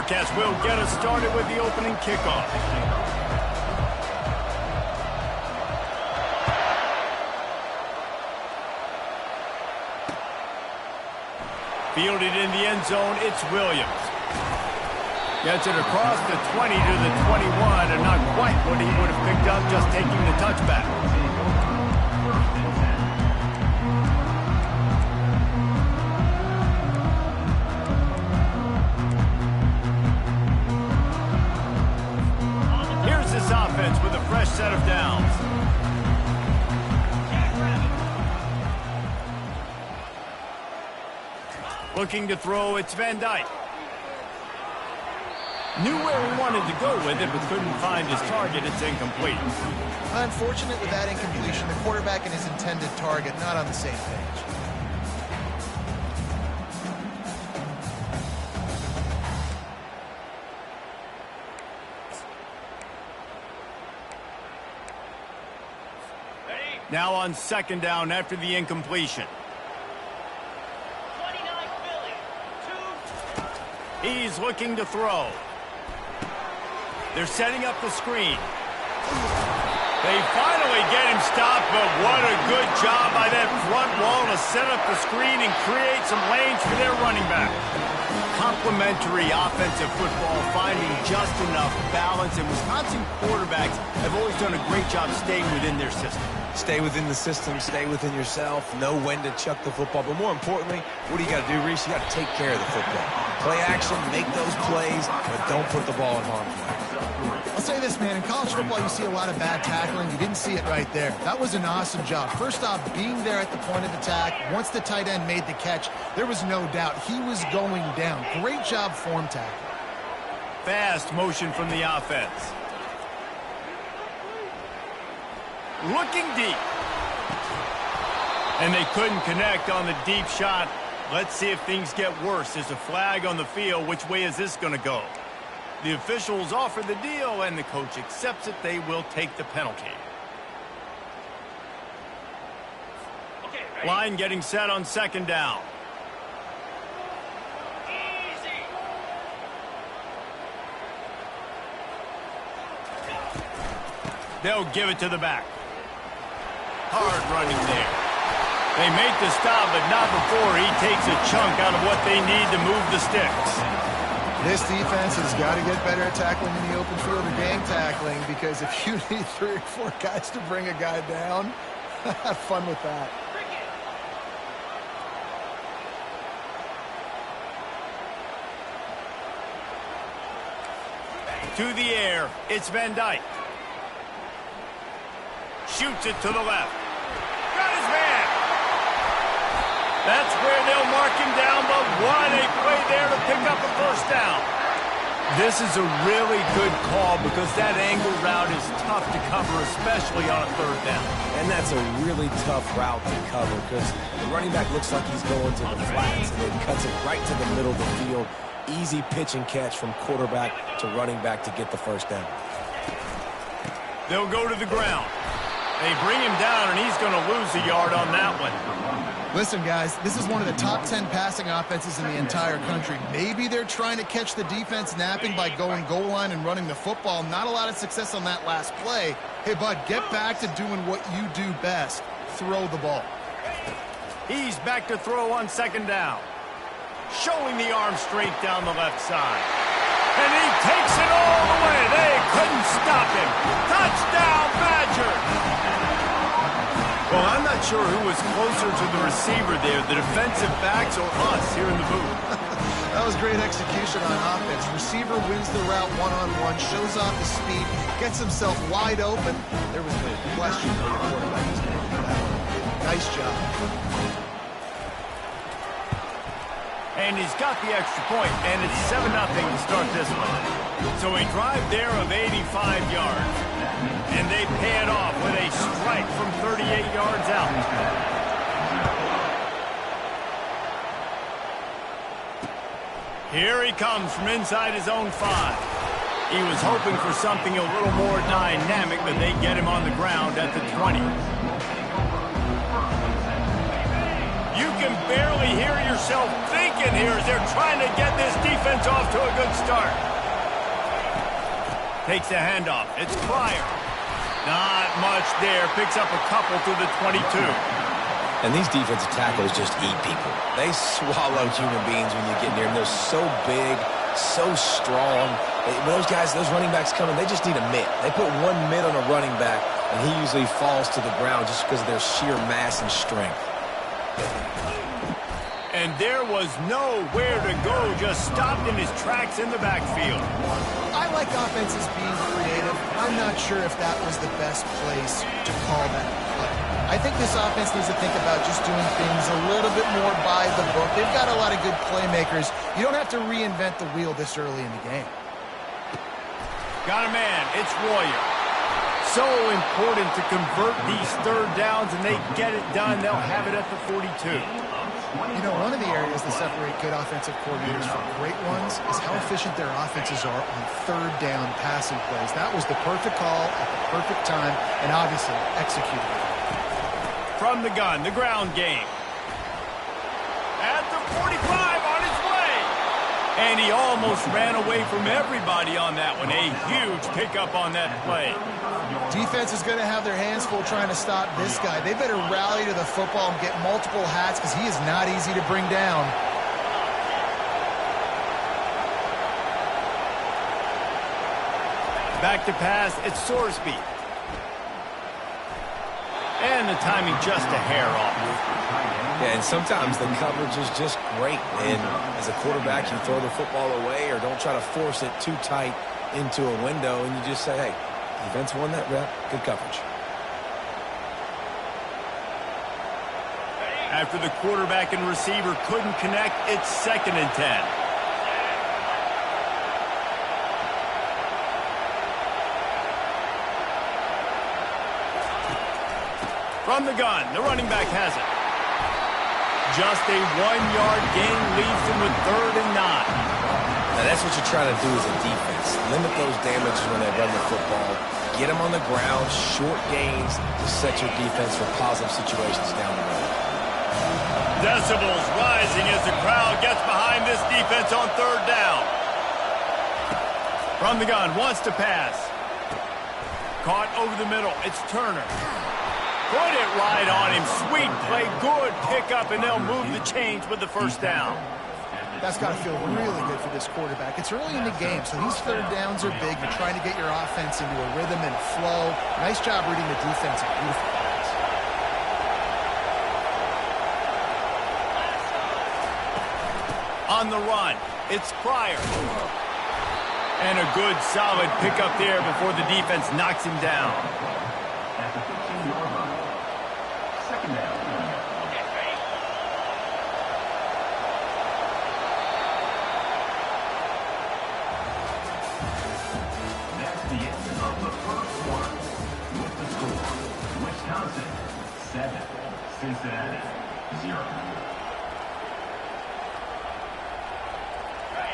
forecast will get us started with the opening kickoff. Fielded in the end zone, it's Williams. Gets it across the 20 to the 21, and not quite what he would have picked up just taking the touchback. Here's this offense with a fresh set of downs. Looking to throw, it's Van Dyke. Knew where he wanted to go with it, but couldn't find his target. It's incomplete. Unfortunate with that incompletion. The quarterback and his intended target not on the same page. Now on second down after the incompletion. He's looking to throw. They're setting up the screen. They finally get him stopped, but what a good job by that front wall to set up the screen and create some lanes for their running back. Complementary offensive football, finding just enough balance, and Wisconsin quarterbacks have always done a great job staying within their system. Stay within the system, stay within yourself, know when to chuck the football. But more importantly, what do you got to do, Reese? You got to take care of the football. Play action, make those plays, but don't put the ball in harm's way. I'll say this, man. In college football, you see a lot of bad tackling. You didn't see it right there. That was an awesome job. First off, being there at the point of attack. Once the tight end made the catch, there was no doubt he was going down. Great job form tackle. Fast motion from the offense. Looking deep. And they couldn't connect on the deep shot. Let's see if things get worse. There's a flag on the field. Which way is this going to go? The officials offer the deal, and the coach accepts it. They will take the penalty. Line getting set on second down. They'll give it to the back. Hard running there. They make the stop, but not before he takes a chunk out of what they need to move the sticks. This defense has got to get better at tackling in the open field or game tackling, because if you need 3 or 4 guys to bring a guy down, have fun with that. To the air, it's Van Dyke. Shoots it to the left. Got his man. That's where they'll mark him down, but what a play there to pick up a first down. This is a really good call because that angle route is tough to cover, especially on a third down. And that's a really tough route to cover because the running back looks like he's going to the flats and then cuts it right to the middle of the field. Easy pitch and catch from quarterback to running back to get the first down. They'll go to the ground. They bring him down, and he's going to lose a yard on that one. Listen, guys, this is one of the top 10 passing offenses in the entire country. Maybe they're trying to catch the defense napping by going goal line and running the football. Not a lot of success on that last play. Hey, bud, get back to doing what you do best. Throw the ball. He's back to throw on second down. Showing the arm strength down the left side. And he takes it all the way. They couldn't stop him. Touchdown, Badgers! Well, I'm not sure who was closer to the receiver there, the defensive backs or us here in the booth. That was great execution on offense. Receiver wins the route one-on-one, shows off his speed, gets himself wide open. There was no question who the quarterback was going to do that one. Nice job. And he's got the extra point, and it's 7-0 to start this one. So a drive there of 85 yards. And they pay it off with a strike from 38 yards out. Here he comes from inside his own 5. He was hoping for something a little more dynamic, but they get him on the ground at the 20. You can barely hear yourself thinking here as they're trying to get this defense off to a good start. Takes a handoff. It's Pryor. Not much there. Picks up a couple to the 22. And these defensive tackles just eat people. They swallow human beings when you get near them. They're so big, so strong. When those guys, those running backs come in, they just need a mitt. They put one mitt on a running back, and he usually falls to the ground just because of their sheer mass and strength. And there was nowhere to go, just stopped in his tracks in the backfield. I like offenses being creative. I'm not sure if that was the best place to call that play. I think this offense needs to think about just doing things a little bit more by the book. They've got a lot of good playmakers. You don't have to reinvent the wheel this early in the game. Got a man. It's Royer. So important to convert these third downs, and they get it done. They'll have it at the 42. You know, one of the areas that separate good offensive coordinators from great ones is how efficient their offenses are on third down passing plays. That was the perfect call at the perfect time, and obviously executed it. From the gun, the ground game. At the 45, on his way. And he almost ran away from everybody on that one. A huge pickup on that play. Defense is going to have their hands full trying to stop this guy. They better rally to the football and get multiple hats because he is not easy to bring down. Back to pass, it's Sorsby. And the timing just a hair off. Yeah, and sometimes the coverage is just great. And as a quarterback, you throw the football away or don't try to force it too tight into a window, and you just say, hey, defense won that rep. Good coverage. After the quarterback and receiver couldn't connect, it's 2nd and 10. From the gun, the running back has it. Just a 1-yard gain leaves him with 3rd and 9. Now, that's what you're trying to do as a defense. Limit those damages when they run the football. Get them on the ground, short gains to set your defense for positive situations down the road. Decibels rising as the crowd gets behind this defense on 3rd down. From the gun, wants to pass. Caught over the middle. It's Turner. Put it right on him. Sweet play, good pickup, and they'll move the chains with the 1st down. That's got to feel really good for this quarterback. It's early in the game, so these 3rd downs are big. You're trying to get your offense into a rhythm and a flow. Nice job reading the defense. A beautiful pass. On the run, it's Pryor. And a good, solid pickup there before the defense knocks him down.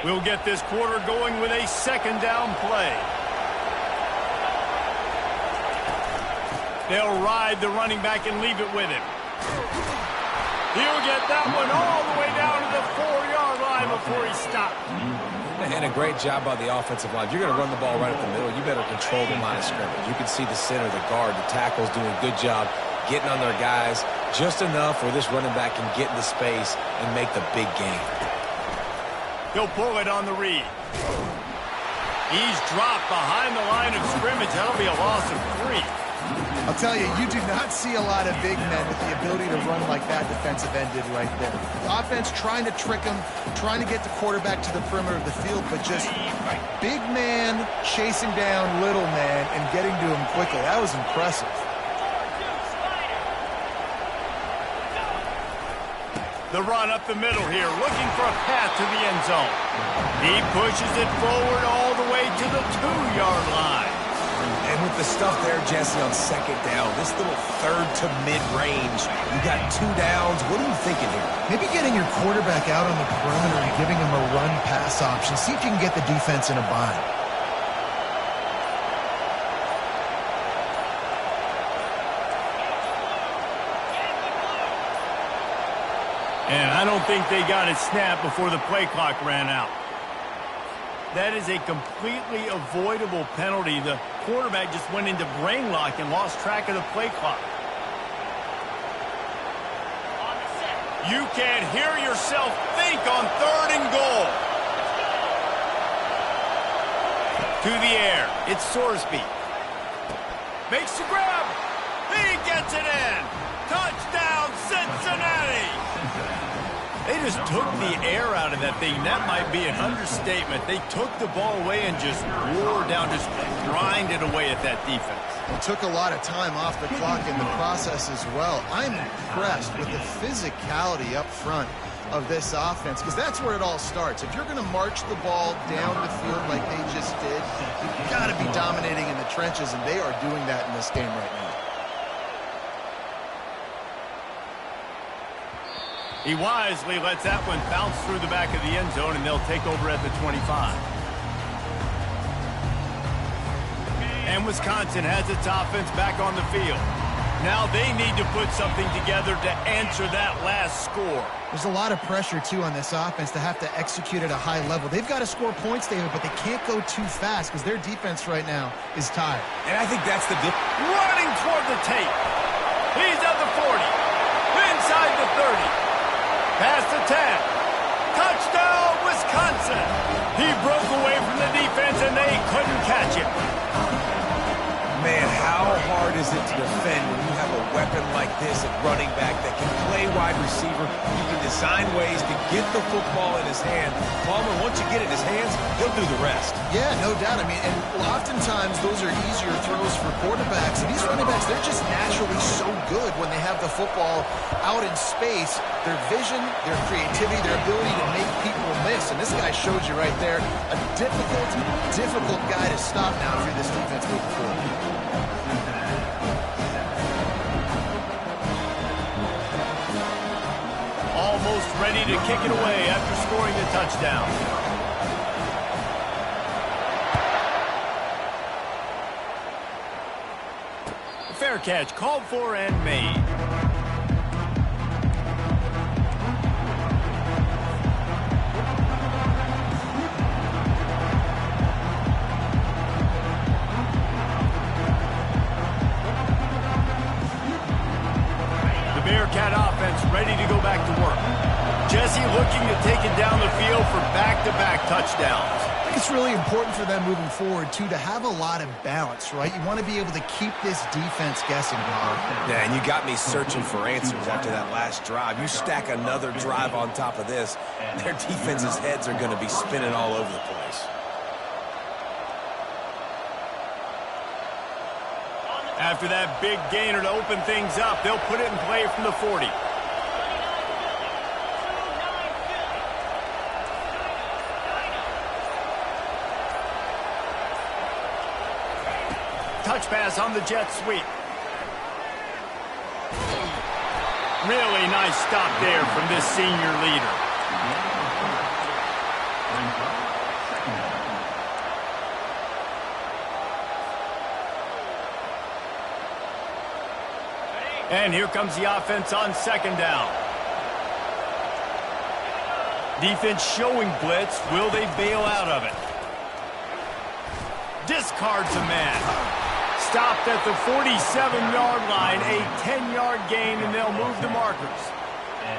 We'll get this quarter going with a 2nd down play. They'll ride the running back and leave it with him. He'll get that one all the way down to the 4-yard line before he stopped. And a great job by the offensive line. If you're going to run the ball right up the middle, you better control the line of scrimmage. You can see the center, the guard, the tackles doing a good job getting on their guys just enough where this running back can get into space and make the big game. He'll pull it on the read. He's dropped behind the line of scrimmage. That'll be a loss of 3. I'll tell you, you do not see a lot of big men with the ability to run like that defensive end did right there. The offense trying to trick him, trying to get the quarterback to the perimeter of the field, but just big man chasing down little man and getting to him quickly. That was impressive. The run up the middle here, looking for a path to the end zone. He pushes it forward all the way to the 2-yard line. And with the stuff there, Jesse, on 2nd down, this little 3rd to mid-range, you got 2 downs. What are you thinking here? Maybe getting your quarterback out on the perimeter and giving him a run-pass option. See if you can get the defense in a bind. And I don't think they got it snapped before the play clock ran out. That is a completely avoidable penalty. The quarterback just went into brain lock and lost track of the play clock. You can't hear yourself think on 3rd and goal. To the air. It's Sorsby. Makes the grab. He gets it in. Touchdown, Cincinnati. They just took the air out of that thing. That might be an understatement. They took the ball away and just wore down, just grinded away at that defense. It took a lot of time off the clock in the process as well. I'm impressed with the physicality up front of this offense, because that's where it all starts. If you're going to march the ball down the field like they just did, you've got to be dominating in the trenches, and they are doing that in this game right now. He wisely lets that one bounce through the back of the end zone, and they'll take over at the 25. And Wisconsin has its offense back on the field. Now they need to put something together to answer that last score. There's a lot of pressure, too, on this offense to have to execute at a high level. They've got to score points, David, but they can't go too fast because their defense right now is tired. And I think that's the difference. Running toward the tape. He's at the 40. Inside the 30. Past the 10. Touchdown, Wisconsin. He broke away from the defense, and they couldn't catch him. Man, how hard is it to defend when you have a weapon like this at running back that can play wide receiver? You can design ways to get the football in his hand. Palmer, once you get it in his hands, he'll do the rest. Yeah, no doubt. I mean, and oftentimes those are easier throws for quarterbacks. And these running backs, they're just naturally so good when they have the football out in space. Their vision, their creativity, their ability to make people miss. And this guy showed you right there, a difficult guy to stop now for this defense moving forward. Almost ready to kick it away after scoring the touchdown. Fair catch called for and made. Bearcat offense ready to go back to work. Jesse looking to take it down the field for back-to-back touchdowns. I think it's really important for them moving forward, too, to have a lot of balance, right? You want to be able to keep this defense guessing. Yeah, and you got me searching for answers after that last drive. You stack another drive on top of this, their defense's heads are going to be spinning all over the place. After that big gainer to open things up, they'll put it in play from the 40. Touch pass on the jet sweep. Really nice stop there from this senior leader. And here comes the offense on 2nd down. Defense showing blitz. Will they bail out of it? Discards a man. Stopped at the 47-yard line. A 10-yard gain, and they'll move the markers.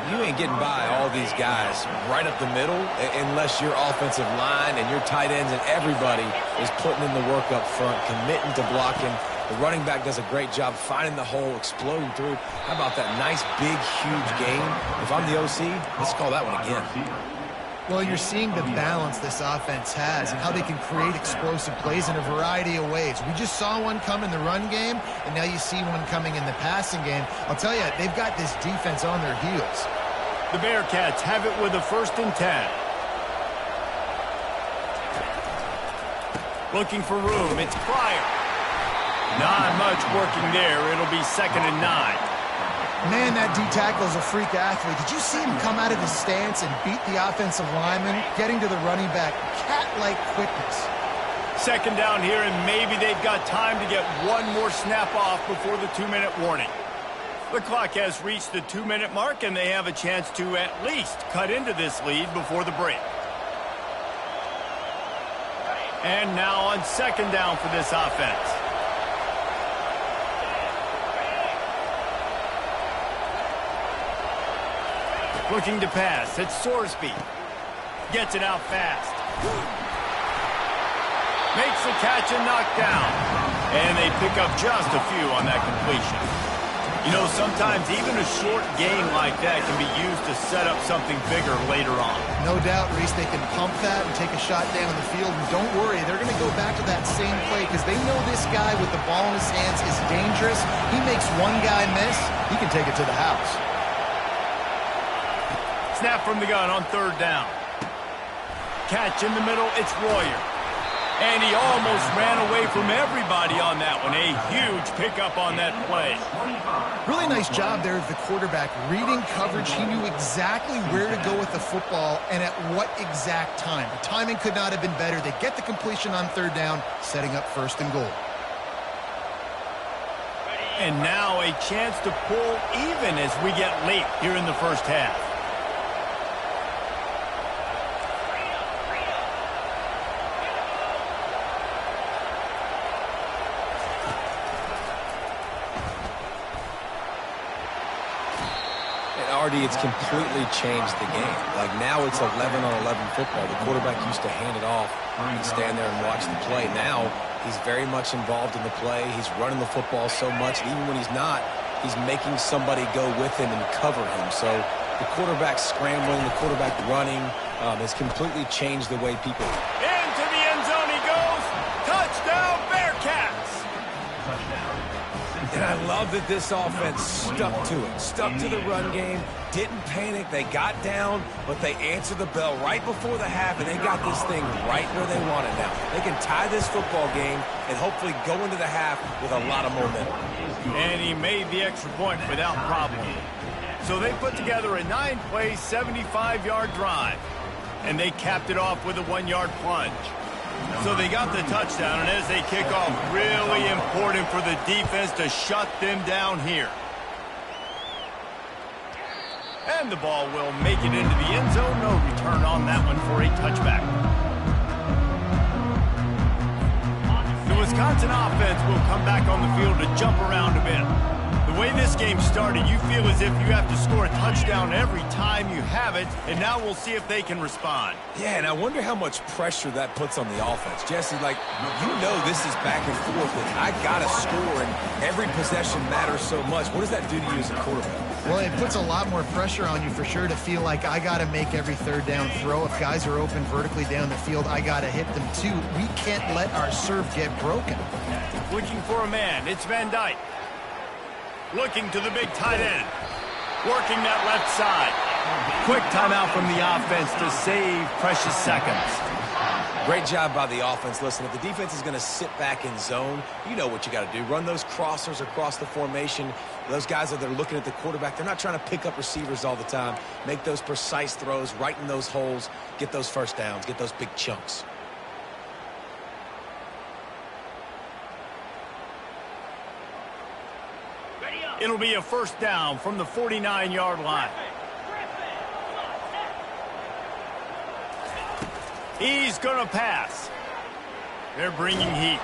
You ain't getting by all these guys right up the middle unless your offensive line and your tight ends and everybody is putting in the work up front, committing to blocking. The running back does a great job finding the hole, exploding through. How about that nice, big, huge gain? If I'm the OC, let's call that one again. Well, you're seeing the balance this offense has and how they can create explosive plays in a variety of ways. We just saw one come in the run game, and now you see one coming in the passing game. I'll tell you, they've got this defense on their heels. The Bearcats have it with a 1st and 10. Looking for room. It's Pryor. Not much working there. It'll be 2nd and 9. Man, that D-tackle is a freak athlete. Did you see him come out of his stance and beat the offensive lineman, getting to the running back? Cat-like quickness. 2nd down here, and maybe they've got time to get one more snap off before the 2-minute warning. The clock has reached the 2-minute mark, and they have a chance to at least cut into this lead before the break. And now on second down for this offense. Looking to pass. It's Sorsby. Gets it out fast. Makes the catch and knocked down. And they pick up just a few on that completion. You know, sometimes even a short game like that can be used to set up something bigger later on. No doubt, Reese, they can pump that and take a shot down the field. And don't worry, they're going to go back to that same play because they know this guy with the ball in his hands is dangerous. He makes one guy miss, he can take it to the house. Snap from the gun on third down. Catch in the middle, it's Royer. And he almost ran away from everybody on that one. A huge pickup on that play. Really nice job there of the quarterback. Reading coverage, he knew exactly where to go with the football and at what exact time. The timing could not have been better. They get the completion on third down, setting up first and goal. And now a chance to pull even as we get late here in the first half. Artie, it's completely changed the game. Like now it's 11-on-11 football. The quarterback used to hand it off and stand there and watch the play. Now he's very much involved in the play. He's running the football so much. And even when he's not, he's making somebody go with him and cover him. So the quarterback scrambling, the quarterback running has completely changed the way people... Into the end zone he goes. Touchdown, Bearcats. And I love that this offense stuck to it, stuck to the run game, didn't panic. They got down, but they answered the bell right before the half, and they got this thing right where they want it now. They can tie this football game and hopefully go into the half with a lot of momentum. And he made the extra point without problem. So they put together a 9-play, 75-yard drive, and they capped it off with a 1-yard plunge. So they got the touchdown, and as they kick off, really important for the defense to shut them down here. And the ball will make it into the end zone. No return on that one for a touchback. The Wisconsin offense will come back on the field to jump around a bit. The way this game started, you feel as if you have to score a touchdown every time you have it, and now we'll see if they can respond. Yeah, and I wonder how much pressure that puts on the offense. Jesse, like, you know this is back and forth, and I got to score, and every possession matters so much. What does that do to you as a quarterback? Well, it puts a lot more pressure on you for sure to feel like I got to make every third down throw. If guys are open vertically down the field, I got to hit them too. We can't let our serve get broken. Looking for a man, it's Van Dyke. Looking to the big tight end. Working that left side. Quick timeout from the offense to save precious seconds. Great job by the offense. Listen, if the defense is going to sit back in zone, you know what you got to do. Run those crossers across the formation. Those guys that are looking at the quarterback, they're not trying to pick up receivers all the time. Make those precise throws right in those holes. Get those first downs. Get those big chunks. It'll be a first down from the 49-yard line. He's going to pass. They're bringing heat.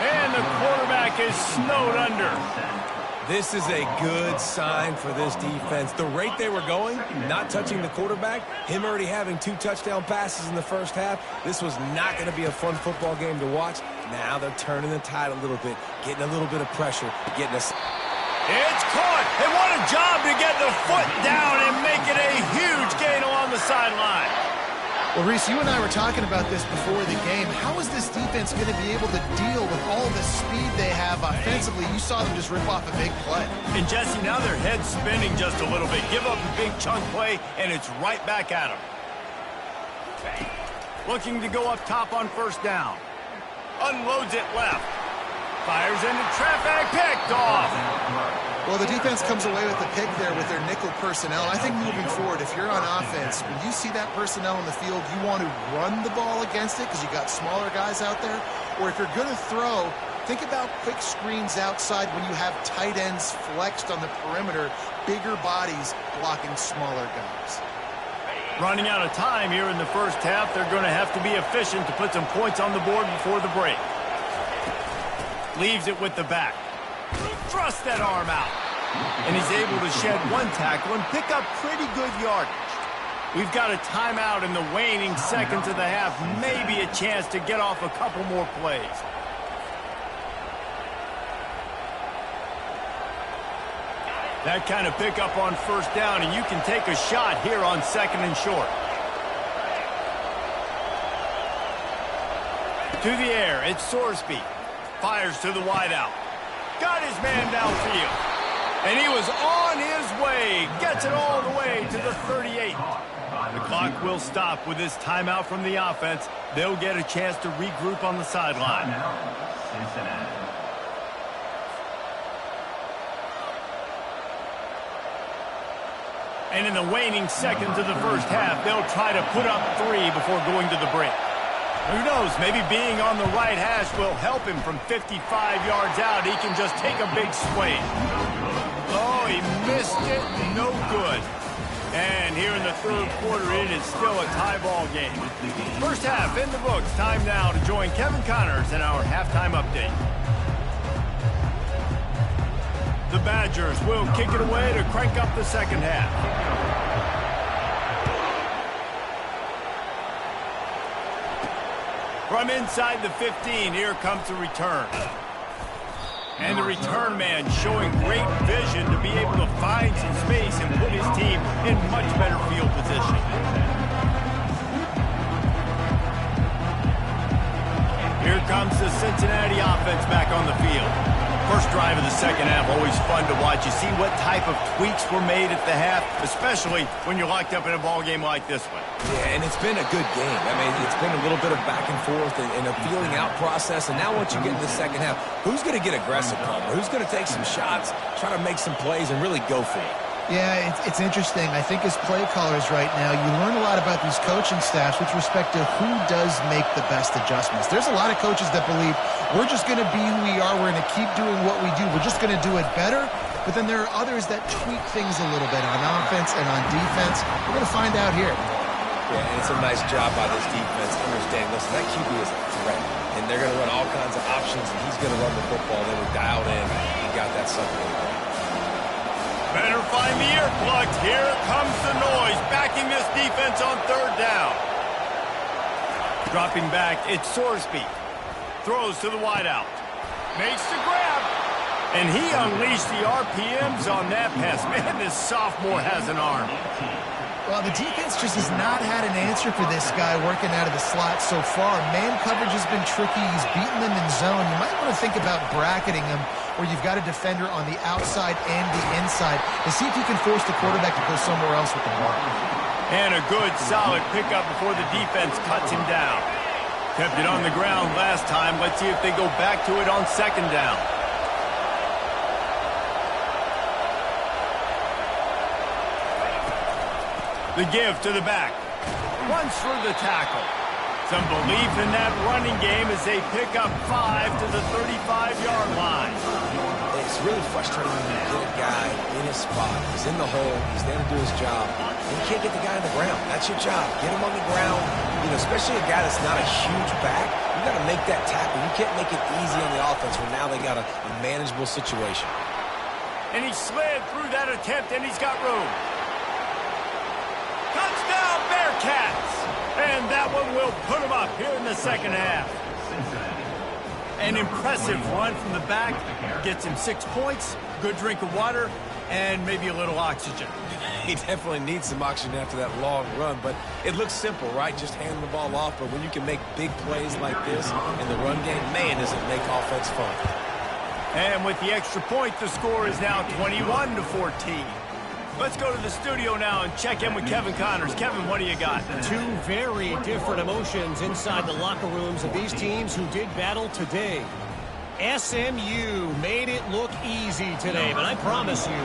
And the quarterback is snowed under. This is a good sign for this defense. The rate they were going, not touching the quarterback, him already having 2 touchdown passes in the first half, this was not going to be a fun football game to watch. Now they're turning the tide a little bit, getting a little bit of pressure, getting us. It's caught. And what a job to get the foot down and make it a huge gain along the sideline. Well, Reese, you and I were talking about this before the game. How is this defense going to be able to deal with all the speed they have offensively? You saw them just rip off a big play. And, Jesse, now their head's spinning just a little bit. Give up a big chunk play, and it's right back at them. Looking to go up top on first down. Unloads it left. Fires into traffic, picked off. Well, the defense comes away with the pick there with their nickel personnel. I think moving forward, if you're on offense, when you see that personnel in the field, you want to run the ball against it because you got smaller guys out there. Or if you're going to throw, Think about quick screens outside when you have tight ends flexed on the perimeter, bigger bodies blocking smaller guys. Running out of time here in the first half. They're going to have to be efficient to put some points on the board before the break. Leaves it with the back. Thrust that arm out. And he's able to shed one tackle and pick up pretty good yardage. We've got a timeout in the waning seconds of the half. Maybe a chance to get off a couple more plays. That kind of pickup on first down, and you can take a shot here on second and short. To the air, it's Sorsby. Fires to the wideout. Got his man downfield. And he was on his way. Gets it all the way to the 38. The clock will stop with this timeout from the offense. They'll get a chance to regroup on the sideline. And in the waning seconds of the first half, they'll try to put up 3 before going to the break. Who knows, maybe being on the right hash will help him from 55 yards out. He can just take a big swing. Oh, he missed it. No good. And here in the third quarter, it is still a tie ball game. First half in the books. Time now to join Kevin Connors in our halftime update. The Badgers will kick it away to crank up the second half. From inside the 15, here comes the return. And the return man showing great vision to be able to find some space and put his team in much better field position. Here comes the Cincinnati offense back on the field. First drive of the second half, always fun to watch. You see what type of tweaks were made at the half, especially when you're locked up in a ball game like this one. Yeah, and it's been a good game. I mean, it's been a little bit of back and forth and a feeling out process. And now once you get in the second half, who's going to get aggressive, Palmer? Who's going to take some shots, try to make some plays, and really go for it? Yeah, it's interesting. I think as play callers right now, you learn a lot about these coaching staffs with respect to who does make the best adjustments. There's a lot of coaches that believe we're just going to be who we are. We're going to keep doing what we do. We're just going to do it better. But then there are others that tweak things a little bit on offense and on defense. We're going to find out here. Yeah, and it's a nice job by this defense. Understand, listen, that QB is a threat. And they're going to run all kinds of options, and he's going to run the football. They were dialed in. He got that something. Better find the earplugs. Here comes the noise, backing this defense on third down. Dropping back, it's Sorsby. Throws to the wideout. Makes the grab. And he unleashed the RPMs on that pass. Man, this sophomore has an arm. Well, the defense just has not had an answer for this guy working out of the slot so far. Man coverage has been tricky. He's beaten them in zone. You might want to think about bracketing him where you've got a defender on the outside and the inside and see if you can force the quarterback to go somewhere else with the ball. And a good, solid pickup before the defense cuts him down. Kept it on the ground last time. Let's see if they go back to it on second down. The give to the back. Runs through the tackle. Some belief in that running game as they pick up 5 to the 35-yard line. It's really frustrating when you get a guy in his spot. He's in the hole. He's there to do his job. And you can't get the guy on the ground. That's your job. Get him on the ground. You know, especially a guy that's not a huge back. You got to make that tackle. You can't make it easy on the offense when now they got a manageable situation. And he slid through that attempt, and he's got room. Touchdown, Bearcats! And that one will put them up here in the second half. An impressive run from the back. Gets him 6 points, good drink of water, and maybe a little oxygen. He definitely needs some oxygen after that long run, but it looks simple, right? Just handing the ball off, but when you can make big plays like this in the run game, man, does it make offense fun. And with the extra point, the score is now 21-14. Let's go to the studio now and check in with Kevin Connors. Kevin, what do you got? Two very different emotions inside the locker rooms of these teams who did battle today. SMU made it look easy today, but I promise you,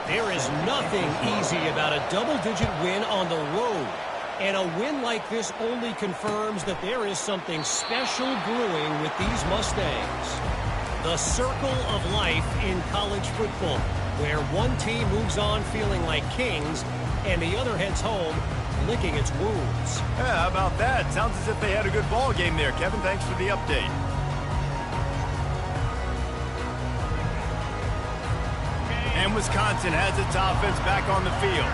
there is nothing easy about a double-digit win on the road. And a win like this only confirms that there is something special brewing with these Mustangs. The circle of life in college football, where one team moves on feeling like kings and the other heads home licking its wounds. Yeah, how about that? Sounds as if they had a good ball game there, Kevin. Thanks for the update. And Wisconsin has its offense back on the field.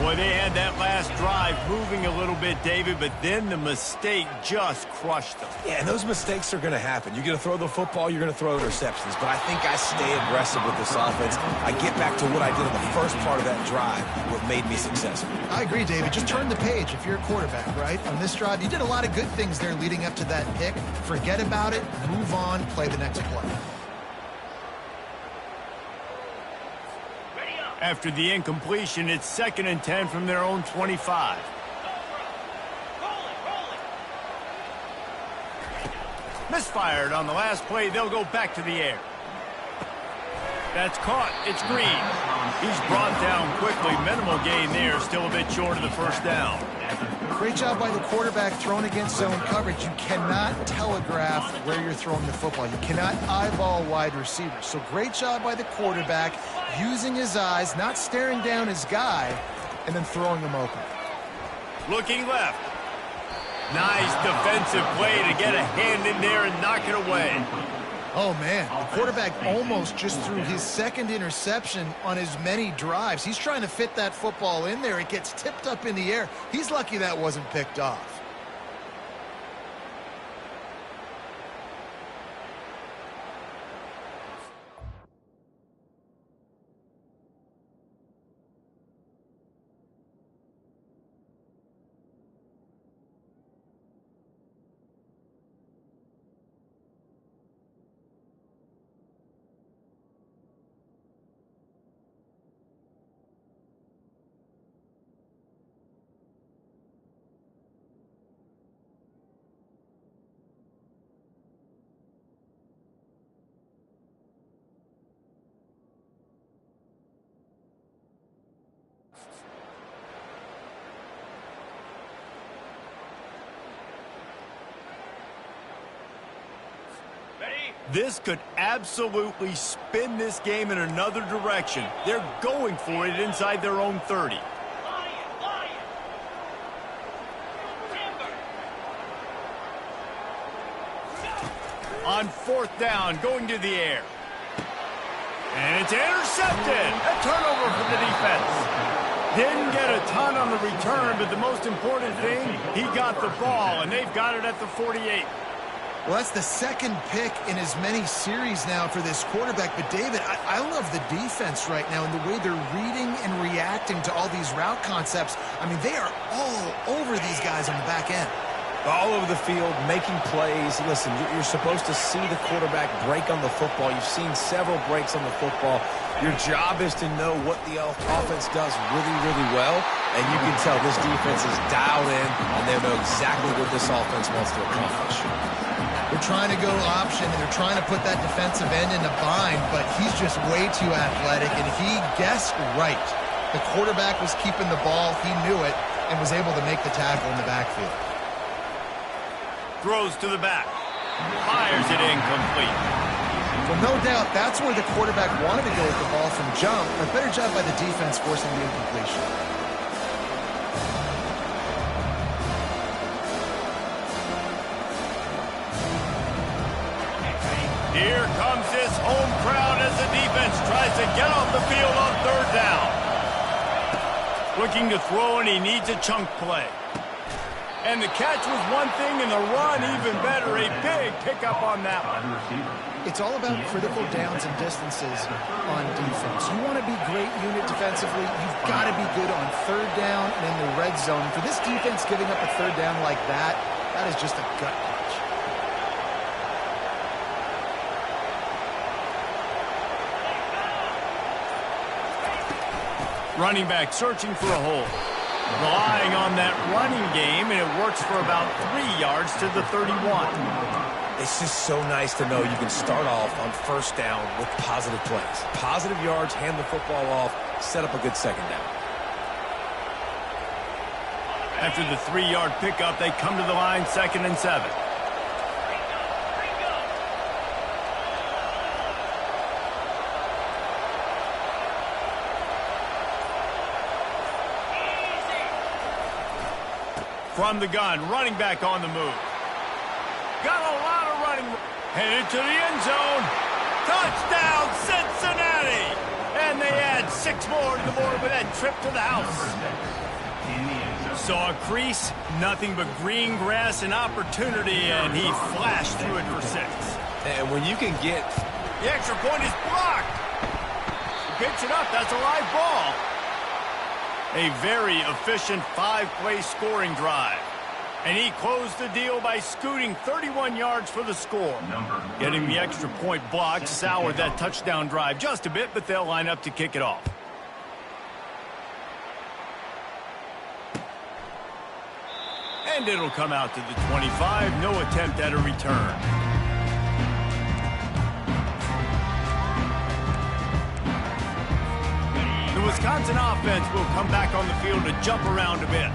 Boy, they had that last drive moving a little bit, David, but then the mistake just crushed them. Yeah, and those mistakes are going to happen. You're going to throw the football, you're going to throw interceptions. But I think I stay aggressive with this offense. I get back to what I did in the first part of that drive, what made me successful. I agree, David. Just turn the page if you're a quarterback, right? On this drive, you did a lot of good things there leading up to that pick. Forget about it, move on, play the next play. After the incompletion, it's 2nd and 10 from their own 25. Misfired on the last play. They'll go back to the air. That's caught. It's Green. He's brought down quickly. Minimal gain there. Still a bit short of the first down. Great job by the quarterback throwing against zone coverage. You cannot telegraph where you're throwing the football. You cannot eyeball wide receivers. So great job by the quarterback using his eyes, not staring down his guy, and then throwing him open. Looking left. Nice defensive play to get a hand in there and knock it away. Oh, man, the quarterback almost just threw his 2nd interception on as many drives. He's trying to fit that football in there. It gets tipped up in the air. He's lucky that wasn't picked off. This could absolutely spin this game in another direction. They're going for it inside their own 30. On 4th down, going to the air. And it's intercepted. A turnover for the defense. Didn't get a ton on the return, but the most important thing, he got the ball, and they've got it at the 48. Well, that's the 2nd pick in as many series now for this quarterback. But, David, I love the defense right now and the way they're reading and reacting to all these route concepts. I mean, they are all over these guys on the back end. All over the field, making plays. Listen, you're supposed to see the quarterback break on the football. You've seen several breaks on the football. Your job is to know what the offense does really, really well. And you can tell this defense is dialed in, and they know exactly what this offense wants to accomplish. They're trying to go option, and they're trying to put that defensive end in a bind, but he's just way too athletic, and he guessed right. The quarterback was keeping the ball. He knew it and was able to make the tackle in the backfield. Throws to the back. Fires it incomplete. Well, no doubt that's where the quarterback wanted to go with the ball from jump, but better job by the defense forcing the incompletion. Here comes this home crowd as the defense tries to get off the field on 3rd down. Looking to throw, and he needs a chunk play. And the catch was one thing, and the run even better. A big pickup on that one. It's all about critical downs and distances on defense. You want to be great unit defensively, you've got to be good on 3rd down and in the red zone. For this defense giving up a 3rd down like that, that is just a gut punch. Running back searching for a hole. Relying on that running game, and it works for about 3 yards to the 31. It's just so nice to know you can start off on 1st down with positive plays. Positive yards, hand the football off, set up a good 2nd down. After the 3-yard pickup, they come to the line 2nd and 7. From the gun, running back on the move. Got a lot of running. Headed to the end zone. Touchdown, Cincinnati! And they add 6 more to the board with that trip to the house. Saw a crease, nothing but green grass and opportunity, and he flashed through it for 6. And when you can get... The extra point is blocked. Picks it up, that's a live ball. A very efficient 5-play scoring drive. And he closed the deal by scooting 31 yards for the score. Getting the extra point blocked soured that touchdown drive just a bit, but they'll line up to kick it off. And it'll come out to the 25. No attempt at a return. The Wisconsin offense will come back on the field to jump around a bit.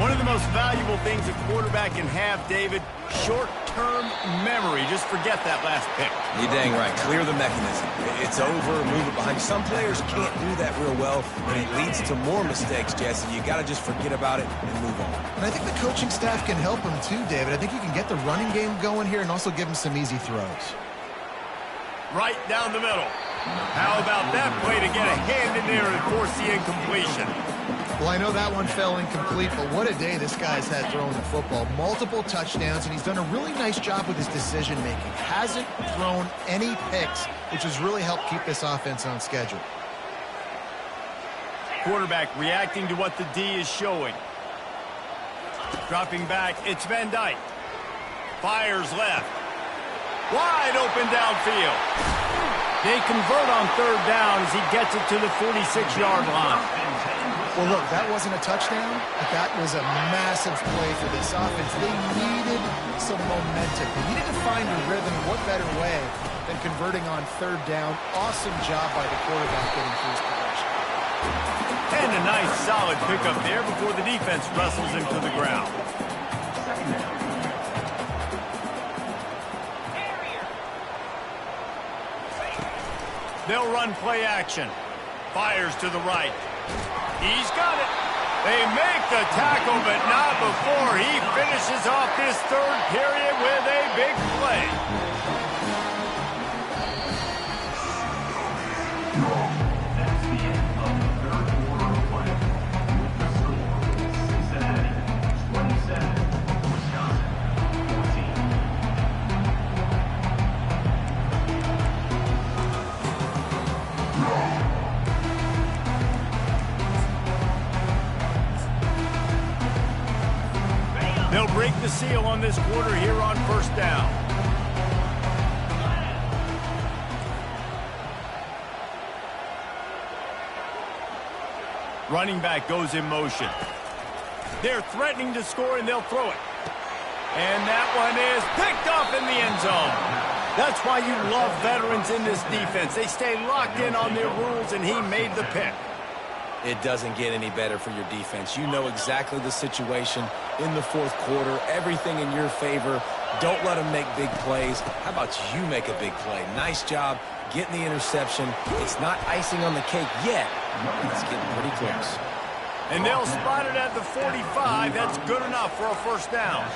One of the most valuable things a quarterback can have, David, short-term memory. Just forget that last pick. You're dang right. Clear the mechanism. It's over, move it behind. Some players can't do that real well, and it leads to more mistakes, Jesse. You got to just forget about it and move on. And I think the coaching staff can help him too, David. I think you can get the running game going here and also give him some easy throws. Right down the middle. How about that play to get a hand in there and force the incompletion? Well, I know that one fell incomplete, but what a day this guy's had throwing the football. Multiple touchdowns, and he's done a really nice job with his decision-making. Hasn't thrown any picks, which has really helped keep this offense on schedule. Quarterback reacting to what the D is showing. Dropping back, it's Van Dyke. Fires left. Wide open downfield. They convert on 3rd down as he gets it to the 46-yard line. Well, look, that wasn't a touchdown, but that was a massive play for this offense. They needed some momentum. They needed to find a rhythm. What better way than converting on 3rd down? Awesome job by the quarterback getting through his progression. And a nice solid pickup there before the defense wrestles him to the ground. They'll run play action. Fires to the right. He's got it. They make the tackle, but not before he finishes off this 3rd period with a big play. That's the end of the 3rd quarter of play. The score, Cincinnati 27, Wisconsin 14. They'll break the seal on this quarter here on 1st down. Running back goes in motion. They're threatening to score, and they'll throw it. And that one is picked off in the end zone. That's why you love veterans in this defense. They stay locked in on their rules, and he made the pick. It doesn't get any better for your defense. You know exactly the situation in the 4th quarter. Everything in your favor. Don't let them make big plays. How about you make a big play? Nice job getting the interception. It's not icing on the cake yet. It's getting pretty close. And they'll spot it at the 45. That's good enough for a 1st down.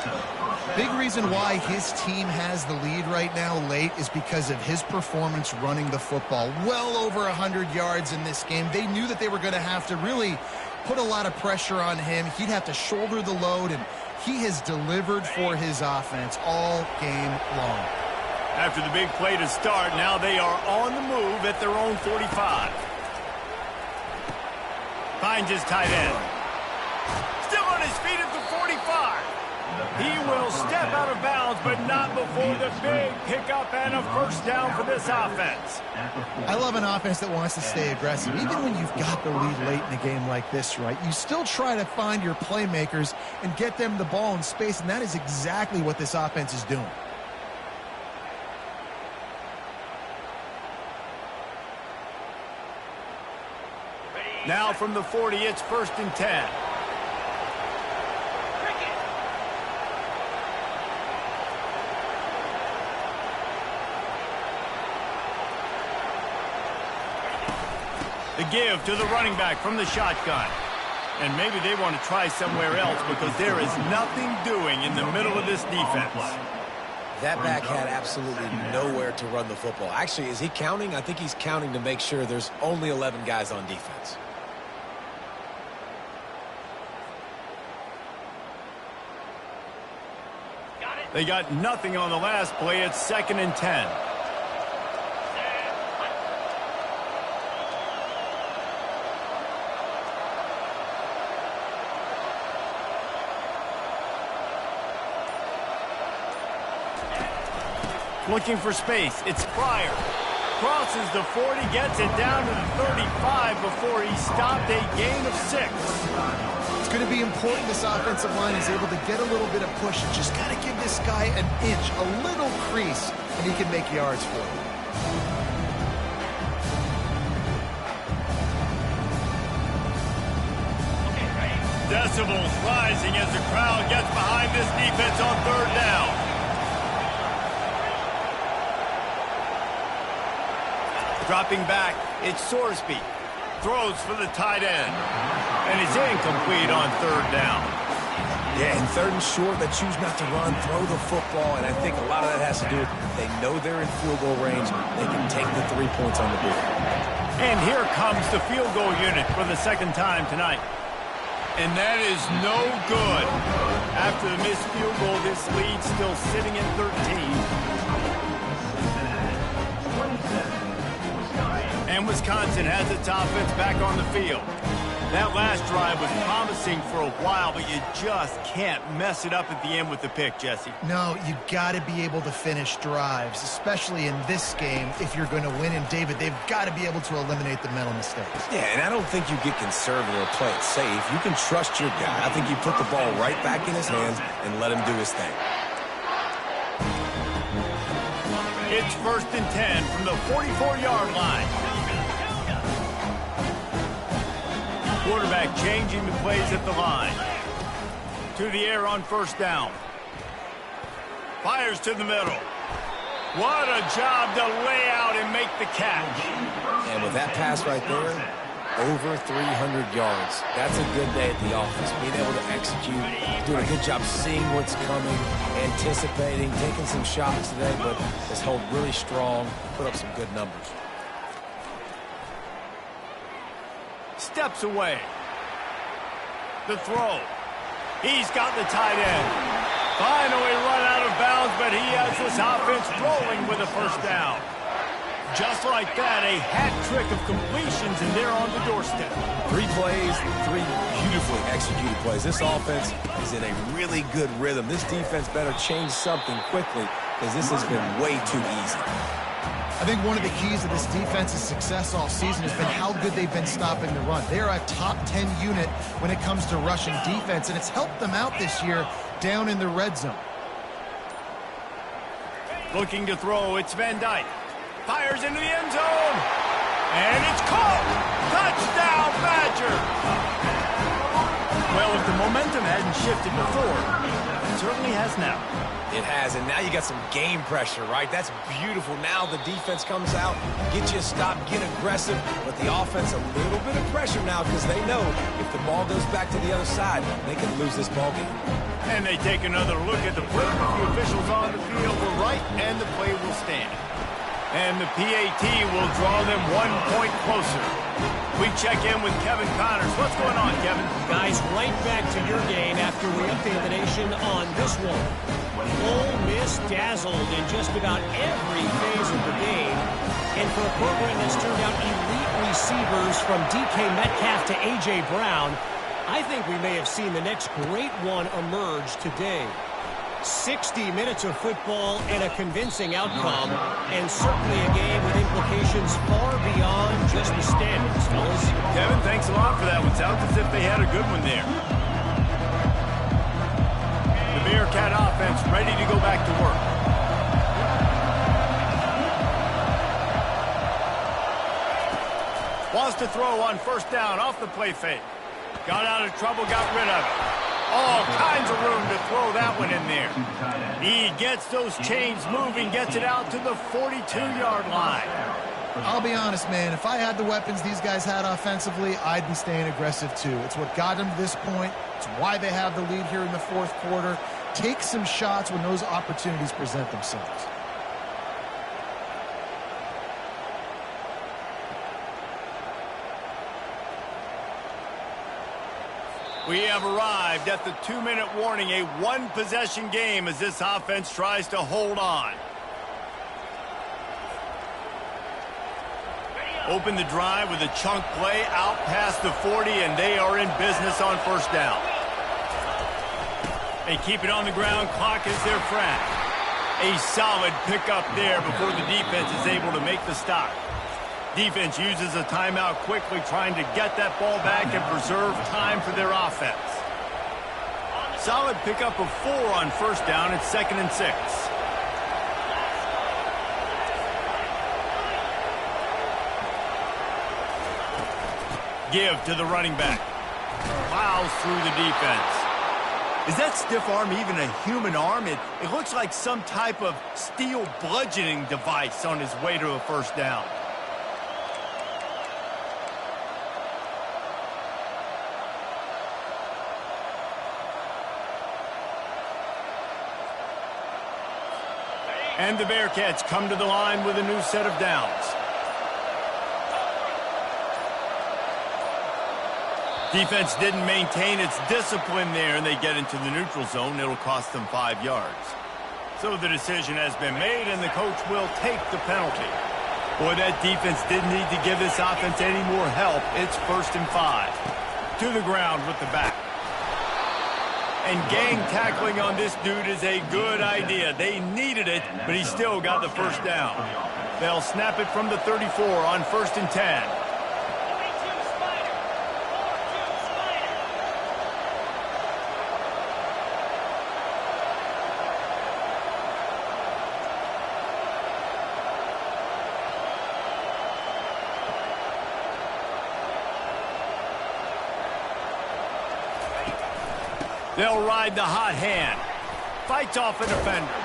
Big reason why his team has the lead right now late is because of his performance running the football. Well over 100 yards in this game. They knew that they were going to have to really put a lot of pressure on him. He'd have to shoulder the load, and he has delivered for his offense all game long. After the big play to start, now they are on the move at their own 45. Finds his tight end. Still on his feet at the 45. He will step out of bounds, but not before the big pickup and a 1st down for this offense. I love an offense that wants to stay aggressive. Even when you've got the lead late in a game like this, right, you still try to find your playmakers and get them the ball in space, and that is exactly what this offense is doing. Now from the 40, it's 1st and 10. The give to the running back from the shotgun. And maybe they want to try somewhere else because there is nothing doing in the middle of this defense. That back had absolutely nowhere to run the football. Actually, is he counting? I think he's counting to make sure there's only 11 guys on defense. They got nothing on the last play. It's 2nd and 10. Looking for space. It's Pryor. Crosses the 40, gets it down to the 35 before he stopped a gain of 6. It's going to be important this offensive line is able to get a little bit of push and just got to give this guy an inch, a little crease, and he can make yards for it. Decibels rising as the crowd gets behind this defense on 3rd down. Dropping back, it's Sorsby. Throws for the tight end. And it's incomplete on 3rd down. Yeah, and 3rd and short, they choose not to run, throw the football, and I think a lot of that has to do with they know they're in field goal range. They can take the 3 points on the board. And here comes the field goal unit for the 2nd time tonight. And that is no good. After the missed field goal, this lead still sitting at 13. And Wisconsin has its offense back on the field. That last drive was promising for a while, but you just can't mess it up at the end with the pick, Jesse. No, you got to be able to finish drives, especially in this game if you're going to win. And, David, they've got to be able to eliminate the mental mistakes. Yeah, and I don't think you get conservative or play it safe. You can trust your guy. I think you put the ball right back in his hands and let him do his thing. It's 1st and 10 from the 44-yard line. Quarterback changing the plays at the line. To the air on 1st down. Fires to the middle. What a job to lay out and make the catch. And with that pass right there, over 300 yards. That's a good day at the office. Being able to execute, doing a good job seeing what's coming, anticipating, taking some shots today, but has held really strong, put up some good numbers. Steps away. The throw. He's got the tight end. Finally run out of bounds, but he has this offense rolling with a 1st down. Just like that, a hat trick of completions, and they're on the doorstep. 3 plays, 3 beautifully executed plays. This offense is in a really good rhythm. This defense better change something quickly because this has been way too easy. I think one of the keys of this defense's success all season has been how good they've been stopping the run. They're a top 10 unit when it comes to rushing defense, and it's helped them out this year down in the red zone. Looking to throw, it's Van Dyke. Fires into the end zone. And it's caught. Touchdown, Badger. Well, if the momentum hadn't shifted before, it certainly has now. It has, and now you got some game pressure, right? That's beautiful. Now the defense comes out, get you a stop, get aggressive, but the offense a little bit of pressure now because they know if the ball goes back to the other side, they can lose this ball game. And they take another look at the play. The officials on the field were right, and the play will stand. And the PAT will draw them 1 point closer. We check in with Kevin Connors. What's going on, Kevin? Guys, right back to your game after we update the nation on this one. Ole Miss dazzled in just about every phase of the game. And for a program that's turned out elite receivers from DK Metcalf to A.J. Brown, I think we may have seen the next great one emerge today. 60 minutes of football and a convincing outcome, and certainly a game with implications far beyond just the standings, fellas. Kevin, thanks a lot for that one. Sounds as if they had a good one there. The Bearcat offense ready to go back to work. Wants to throw on 1st down off the play fake. Got out of trouble, got rid of it. All kinds of room to throw that one in there. He gets those chains moving, gets it out to the 42-yard line. I'll be honest, man. If I had the weapons these guys had offensively, I'd be staying aggressive too. It's what got them to this point. It's why they have the lead here in the fourth quarter. Take some shots when those opportunities present themselves. We have arrived at the 2-minute warning, a one-possession game as this offense tries to hold on. Open the drive with a chunk play out past the 40, and they are in business on first down. They keep it on the ground. Clock is their friend. A solid pickup there before the defense is able to make the stop. Defense uses a timeout quickly, trying to get that ball back and preserve time for their offense. Solid pickup of 4 on first down. It's 2nd and 6. Give to the running back. Plows through the defense. Is that stiff arm even a human arm? It looks like some type of steel bludgeoning device on his way to a first down. And the Bearcats come to the line with a new set of downs. Defense didn't maintain its discipline there, and they get into the neutral zone. It'll cost them 5 yards. So the decision has been made, and the coach will take the penalty. Boy, that defense didn't need to give this offense any more help. It's 1st and 5. To the ground with the back. And gang tackling on this dude is a good idea. They needed it, but he still got the first down. They'll snap it from the 34 on 1st and 10. They'll ride the hot hand. Fights off a defender.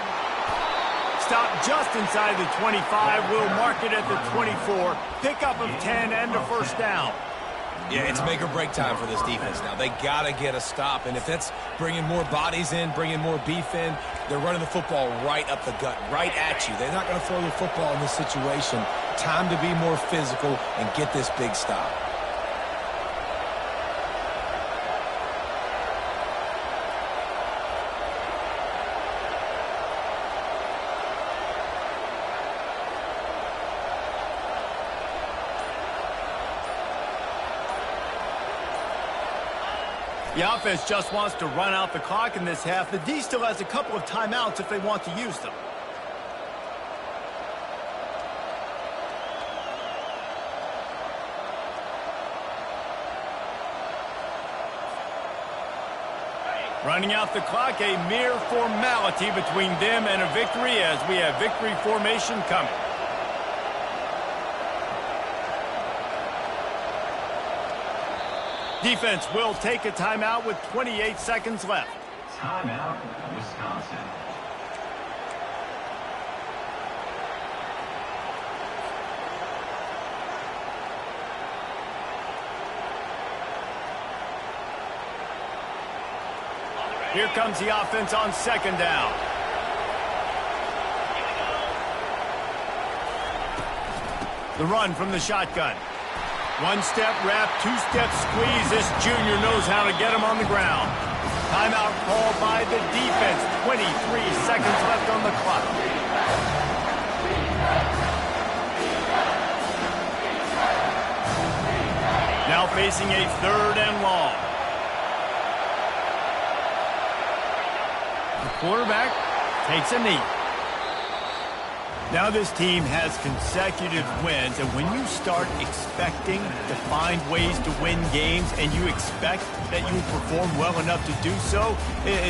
Stop just inside the 25. Will mark it at the 24. Pickup of 10 and a first down. Yeah, it's make or break time for this defense now. They got to get a stop, and if that's bringing more bodies in, bringing more beef in, they're running the football right up the gut, right at you. They're not going to throw the football in this situation. Time to be more physical and get this big stop. The offense just wants to run out the clock in this half. The D still has a couple of timeouts if they want to use them. Running out the clock, a mere formality between them and a victory as we have victory formation coming. Defense will take a timeout with 28 seconds left. Timeout, Wisconsin. Here comes the offense on 2nd down. The run from the shotgun. 1-step wrap, 2-step squeeze. This junior knows how to get him on the ground. Timeout called by the defense. 23 seconds left on the clock. Now facing a 3rd and long. The quarterback takes a knee. Now this team has consecutive wins, and when you start expecting to find ways to win games and you expect that you will perform well enough to do so,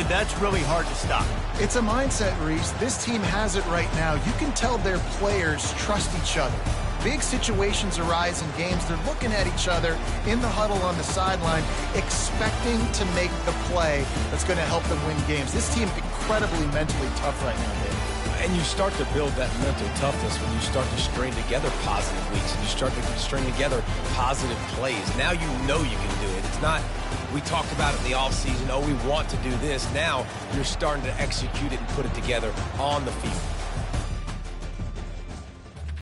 that's really hard to stop. It's a mindset, Reese. This team has it right now. You can tell their players trust each other. Big situations arise in games. They're looking at each other in the huddle on the sideline, expecting to make the play that's going to help them win games. This team incredibly mentally tough right now, Dave. And you start to build that mental toughness when you start to string together positive weeks and you start to string together positive plays. Now you know you can do it. It's not, we talked about it in the offseason, oh, we want to do this. Now you're starting to execute it and put it together on the field.